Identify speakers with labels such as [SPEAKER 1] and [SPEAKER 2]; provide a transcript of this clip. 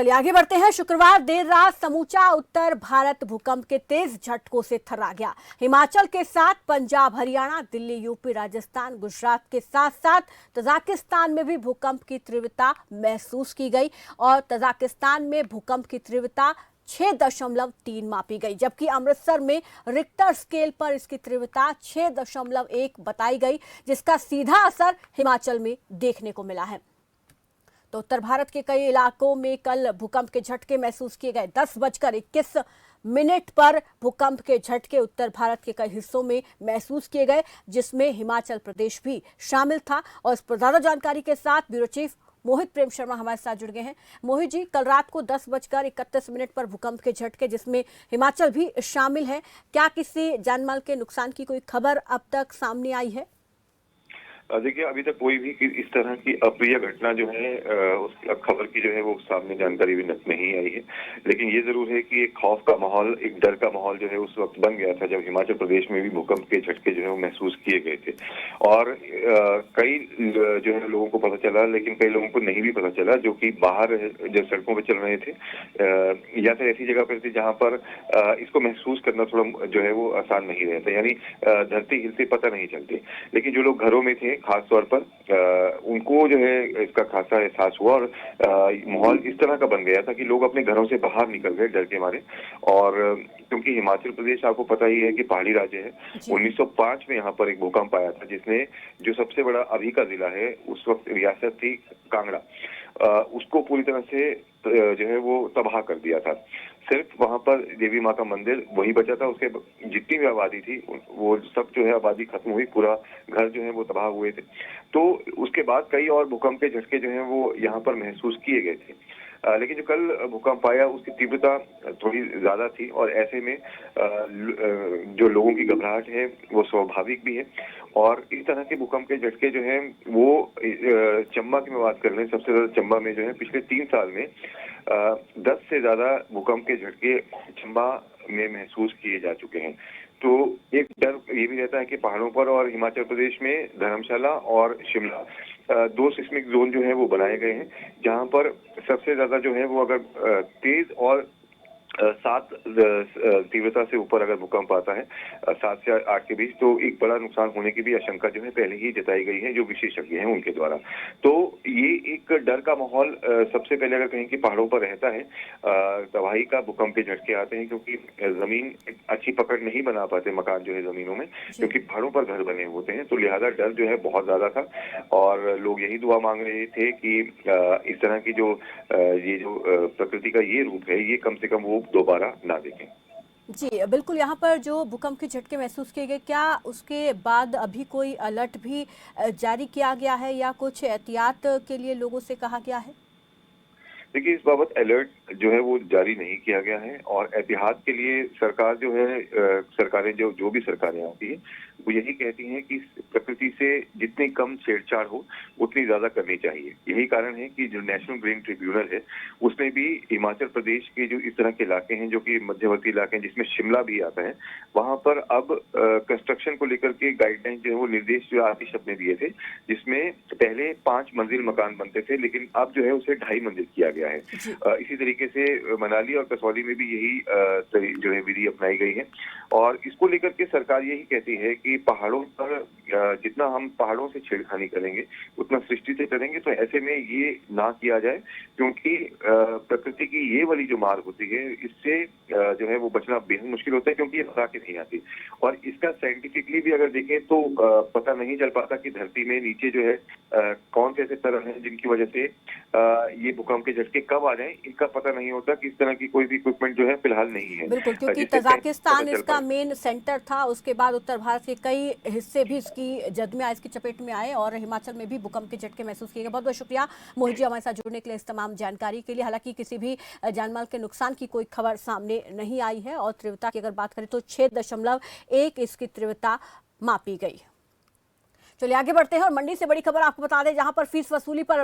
[SPEAKER 1] चलिए आगे बढ़ते हैं। शुक्रवार देर रात समूचा उत्तर भारत भूकंप के तेज झटकों से थर्रा गया। हिमाचल के साथ पंजाब, हरियाणा, दिल्ली, यूपी, राजस्थान, गुजरात के साथ साथ तजाकिस्तान में भी भूकंप की तीव्रता महसूस की गई और तजाकिस्तान में भूकंप की तीव्रता 6.3 मापी गई, जबकि अमृतसर में रिक्टर स्केल पर इसकी तीव्रता 6.1 बताई गई, जिसका सीधा असर हिमाचल में देखने को मिला है। तो उत्तर भारत के कई इलाकों में कल भूकंप के झटके महसूस किए गए। 10:21 पर भूकंप के झटके उत्तर भारत के कई हिस्सों में महसूस किए गए, जिसमें हिमाचल प्रदेश भी शामिल था। और इस पर ज्यादा जानकारी के साथ ब्यूरो चीफ मोहित प्रेम शर्मा हमारे साथ जुड़ गए हैं। मोहित जी, कल रात को 10:31 पर भूकंप के झटके, जिसमें हिमाचल भी शामिल है, क्या किसी जानमाल के नुकसान की कोई खबर अब तक सामने आई है?
[SPEAKER 2] देखिए, अभी तक कोई भी इस तरह की अप्रिय घटना जो है उस खबर की जो है वो सामने जानकारी भी नहीं आई है। लेकिन ये जरूर है कि एक खौफ का माहौल, एक डर का माहौल जो है उस वक्त बन गया था जब हिमाचल प्रदेश में भी भूकंप के झटके जो है वो महसूस किए गए थे। और कई जो है लोगों को पता चला, लेकिन कई लोगों को नहीं भी पता चला, जो कि बाहर जब सड़कों पर चल रहे थे या फिर ऐसी जगह पर थे जहाँ पर इसको महसूस करना थोड़ा जो है वो आसान नहीं रहता, यानी धरती हिलती पता नहीं चलती। लेकिन जो लोग घरों में थे खास तौर पर उनको जो है इसका खासा एहसास हुआ और माहौल इस तरह का बन गया था कि लोग अपने घरों से बाहर निकल गए डर के मारे। और क्योंकि हिमाचल प्रदेश आपको पता ही है कि पहाड़ी राज्य है। 1905 में यहाँ पर एक भूकंप आया था जिसने जो सबसे बड़ा अभी का जिला है, उस वक्त रियासत थी कांगड़ा, उसको पूरी तरह से जो है वो तबाह कर दिया था। सिर्फ वहां पर देवी माँ का मंदिर वही बचा था, उसके जितनी भी आबादी थी वो सब जो है आबादी खत्म हुई, पूरा घर जो है वो तबाह हुए थे। तो उसके बाद कई और भूकंप के झटके जो हैं वो यहाँ पर महसूस किए गए थे। लेकिन जो कल भूकंप आया उसकी तीव्रता थोड़ी ज्यादा थी और ऐसे में जो लोगों की घबराहट है वो स्वाभाविक भी है। और इस तरह के भूकंप के झटके जो हैं वो चंबा की मैं बात कर लें, सबसे ज्यादा चंबा में जो है पिछले 3 साल में 10 से ज्यादा भूकंप के झटके चंबा में महसूस किए जा चुके हैं। तो एक डर ये भी रहता है कि पहाड़ों पर और हिमाचल प्रदेश में धर्मशाला और शिमला 2 सिस्मिक जोन जो है वो बनाए गए हैं, जहां पर सबसे ज्यादा जो है वो अगर तेज और 7 तीव्रता से ऊपर अगर भूकंप आता है 7 से 8 के बीच, तो एक बड़ा नुकसान होने की भी आशंका जो है पहले ही जताई गई है जो विशेषज्ञ हैं उनके द्वारा। तो ये एक डर का माहौल सबसे पहले अगर कहें कि पहाड़ों पर रहता है, तबाही का भूकंप के झटके आते हैं क्योंकि जमीन अच्छी पकड़ नहीं बना पाते मकान जो है जमीनों में, क्योंकि पहाड़ों पर घर बने होते हैं। तो लिहाजा डर जो है बहुत ज्यादा था और लोग यही दुआ मांग रहे थे कि इस तरह की जो ये जो प्रकृति का ये रूप है ये कम से कम वो दोबारा ना देखें।
[SPEAKER 1] जी बिल्कुल, यहाँ पर जो भूकंप के झटके महसूस किए गए, क्या उसके बाद अभी कोई अलर्ट भी जारी किया गया है या कुछ एहतियात के लिए लोगों से कहा गया है?
[SPEAKER 2] देखिए, इस बाबत अलर्ट जो है वो जारी नहीं किया गया है और एहतियात के लिए सरकार जो है सरकारें जो भी सरकारें आती है वो यही कहती हैं कि प्रकृति से जितनी कम छेड़छाड़ हो उतनी ज्यादा करनी चाहिए। यही कारण है कि जो नेशनल ग्रीन ट्रिब्यूनल है उसने भी हिमाचल प्रदेश के जो इस तरह के इलाके हैं जो कि मध्यवर्ती इलाके हैं जिसमें शिमला भी आता है, वहां पर अब कंस्ट्रक्शन को लेकर के गाइडलाइन जो है वो निर्देश जो आतिश अपने दिए थे, जिसमें पहले 5 मंजिल मकान बनते थे लेकिन अब जो है उसे 2.5 मंजिल किया गया है। इसी तरीके से मनाली और कसौली में भी यही जो है विधि अपनाई गई है। और इसको लेकर के सरकार यही कहती है कि पहाड़ों पर जितना हम पहाड़ों से छेड़खानी करेंगे उतना सृष्टि से करेंगे, तो ऐसे में ये ना किया जाए, क्योंकि प्रकृति की ये वाली जो मार होती है इससे जो है वो बचना बेहद मुश्किल होता है, क्योंकि ये बता के नहीं आती। और इसका साइंटिफिकली भी अगर देखें तो पता नहीं चल पाता कि धरती में नीचे जो है कौन से ऐसे तरल हैं जिनकी वजह से ये भूकंप के झटके कब आ जाए, इनका पता नहीं होता कि इस तरह की कोई भी इक्विपमेंट जो है फिलहाल नहीं है।
[SPEAKER 1] बिल्कुल, क्योंकि तजाकिस्तान इसका मेन सेंटर था, उसके बाद उत्तर भारत के कई हिस्से भी इसकी जद में आए, इसकी चपेट में आए और हिमाचल में भी भूकंप के झटके महसूस किए गए। बहुत बहुत शुक्रिया मोहित जी हमारे साथ जुड़ने के लिए, इस तमाम जानकारी के लिए। हालांकि किसी भी जानमाल के नुकसान की कोई खबर सामने नहीं आई है और तीव्रता की अगर बात करें तो 6.1 इसकी तीव्रता मापी गई। चलिए आगे बढ़ते हैं और मंडी से बड़ी खबर आपको बता दें, जहां पर फीस वसूली पर